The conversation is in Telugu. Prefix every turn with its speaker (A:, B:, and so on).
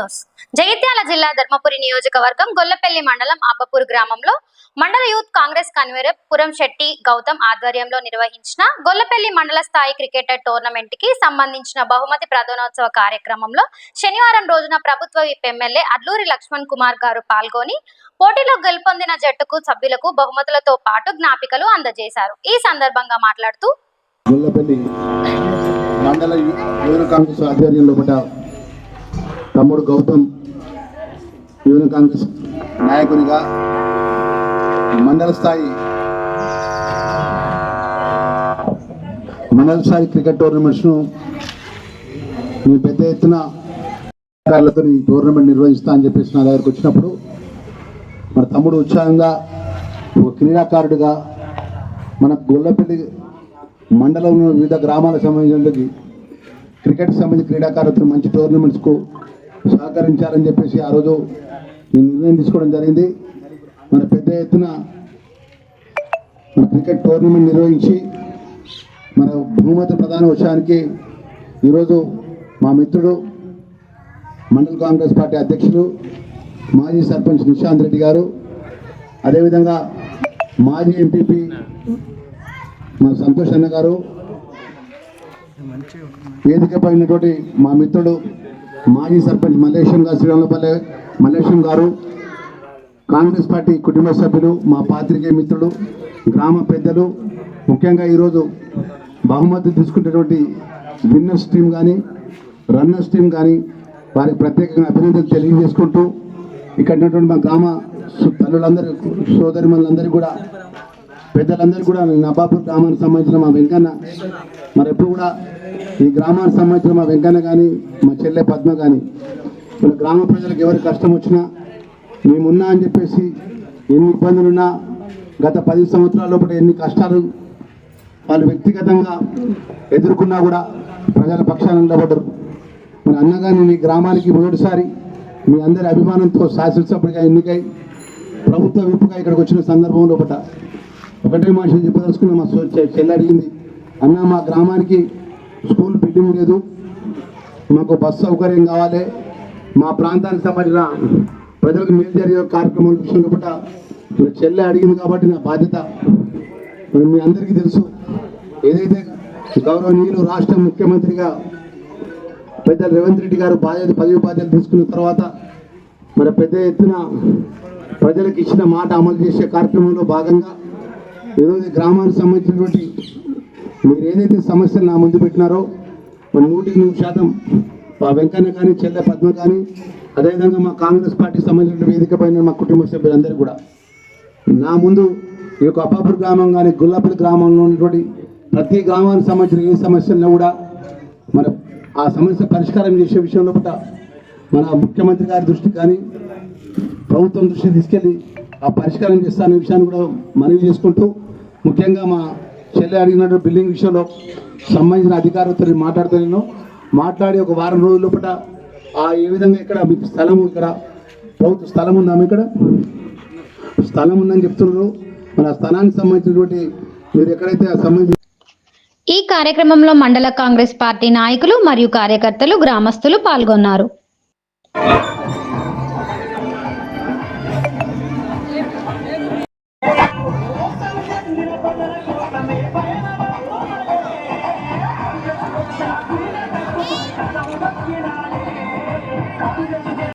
A: న్యూస్. జగిత్యాల జిల్లా ధర్మపురి నియోజకవర్గం గొల్లపల్లి మండలం అబ్బపూర్ గ్రామంలో మండల యూత్ కాంగ్రెస్ కన్వీనర్ పురంశెట్టి గౌతమ్ ఆధ్వర్యంలో నిర్వహించిన గొల్లపల్లి మండల స్థాయి క్రికెట్ టోర్నమెంట్ కి సంబంధించిన బహుమతి ప్రదానోత్సవ కార్యక్రమంలో శనివారం రోజున ప్రభుత్వ విప్ ఎమ్మెల్యే అడ్లూరి లక్ష్మణ్ కుమార్ గారు పాల్గొని పోటీలో గెలుపొందిన జట్టుకు సభ్యులకు బహుమతులతో పాటు జ్ఞాపికలు అందజేశారు. ఈ సందర్భంగా మాట్లాడుతూ
B: గొల్లపల్లి మండల యూత్ కాంగ్రెస్ ఆధ్వర్యంలో తమ్ముడు గౌతమ్ యూత్ కాంగ్రెస్ నాయకునిగా మండల స్థాయి క్రికెట్ టోర్నమెంట్స్ను నేను పెద్ద ఎత్తున టోర్నమెంట్ నిర్వహిస్తా అని చెప్పేసి నా దగ్గరకు వచ్చినప్పుడు మన తమ్ముడు ఉత్సాహంగా ఒక క్రీడాకారుడిగా మన గొల్లపల్లి మండలంలో వివిధ గ్రామాలకు సంబంధించిన క్రికెట్కి సంబంధించిన క్రీడాకారులతో మంచి టోర్నమెంట్స్కు సహకరించాలని చెప్పేసి ఆ రోజు నేను నిర్ణయం తీసుకోవడం జరిగింది. మన పెద్ద ఎత్తున మన క్రికెట్ టోర్నమెంట్ నిర్వహించి మన బహుమతి ప్రదానోత్సవానికి ఈరోజు మా మిత్రుడు మండల కాంగ్రెస్ పార్టీ అధ్యక్షులు మాజీ సర్పంచ్ నిశాంత్ రెడ్డి గారు, అదేవిధంగా మాజీ ఎంపీపీ మా సంతోష్ అన్న గారు, వేదికపై ఉన్నటువంటి మా మిత్రుడు మాజీ సర్పంచ్ మల్లేశం గారు, శ్రీరాములపల్లె మల్లేశం గారు, కాంగ్రెస్ పార్టీ కుటుంబ సభ్యులు, మా పాత్రికేయ మిత్రులు, గ్రామ పెద్దలు, ముఖ్యంగా ఈరోజు బహుమతి తీసుకునేటువంటి విన్నర్స్ టీం కానీ రన్నర్స్ టీం కానీ వారికి ప్రత్యేకంగా అభినందనలు తెలియజేసుకుంటూ ఇక్కడ ఉన్నటువంటి మా గ్రామ తల్లులందరూ సోదరిమణులందరికీ కూడా పెద్దలందరూ కూడా అబ్బాపూర్ గ్రామానికి సంబంధించిన మా వెంకన్న మరి ఎప్పుడు కూడా ఈ గ్రామానికి సంబంధించిన మా వెంకన్న కానీ మా చెల్లె పద్మ కానీ మన గ్రామ ప్రజలకు ఎవరి కష్టం వచ్చినా మేమున్నా అని చెప్పేసి ఎన్ని ఇబ్బందులున్నా గత 10 సంవత్సరాల లోపల ఎన్ని కష్టాలు వాళ్ళు వ్యక్తిగతంగా ఎదుర్కొన్నా కూడా ప్రజల పక్షాన నిలబడ్డారు. మన అన్నగారిని మీ గ్రామానికి మొదటిసారి మీ అందరి అభిమానంతో శాసనసభ్యుడిగా ఎన్నికై ప్రభుత్వ విప్పుగా ఇక్కడికి వచ్చిన సందర్భంలో ఒకటే మనిషి చెప్పదలుచుకున్న మా చెల్లి అడిగింది, అన్న మా గ్రామానికి స్కూల్ బిల్డింగ్ లేదు, మాకు బస్సు సౌకర్యం కావాలి, మా ప్రాంతానికి సంబంధించిన ప్రజలకు మేలు జరిగే కార్యక్రమాల విషయంలో కూడా చెల్లె అడిగింది కాబట్టి నా బాధ్యత. మీ అందరికీ తెలుసు, ఏదైతే గౌరవనీయులు రాష్ట్ర ముఖ్యమంత్రిగా పెద్ద రేవంత్ రెడ్డి గారు పదవి బాధ్యతలు తీసుకున్న తర్వాత మరి పెద్ద ఎత్తున ప్రజలకు ఇచ్చిన మాట అమలు చేసే కార్యక్రమంలో భాగంగా ఈరోజు గ్రామానికి సంబంధించినటువంటి మీరు ఏదైతే సమస్యలు నా ముందు పెట్టినారో మరి 100% మా వెంకన్న కానీ చెల్లె పద్మ కానీ అదేవిధంగా మా కాంగ్రెస్ పార్టీకి సంబంధించిన వేదిక పైన మా కుటుంబ సభ్యులందరూ కూడా నా ముందు ఈ యొక్క అబ్బాపూర్ గ్రామం కానీ గొల్లపల్లి గ్రామంలో ఉన్నటువంటి ప్రతి గ్రామానికి సంబంధించిన ఏ సమస్యలను కూడా మన ఆ సమస్య పరిష్కారం చేసే విషయంలో మన ముఖ్యమంత్రి గారి దృష్టికి కానీ ప్రభుత్వం దృష్టికి తీసుకెళ్ళి ఆ పరిష్కారం చేస్తానే విషయాన్ని కూడా మనవి చేసుకుంటూ ముఖ్యంగా మా చెల్లె అడిగినట్టు బిల్డింగ్ విషయంలో సంబంధించిన అధికారులతో మాట్లాడి ఒక వారం రోజుల లోపల ఏ విధంగా ఇక్కడ మీకు స్థలం ఇక్కడ ప్రభుత్వ స్థలం ఉందా, ఇక్కడ స్థలం ఉందని చెప్తున్నారు. మన స్థలానికి సంబంధించినటువంటి మీరు ఎక్కడైతే సంబంధించి
A: ఈ కార్యక్రమంలో మండల కాంగ్రెస్ పార్టీ నాయకులు మరియు కార్యకర్తలు గ్రామస్తులు పాల్గొన్నారు.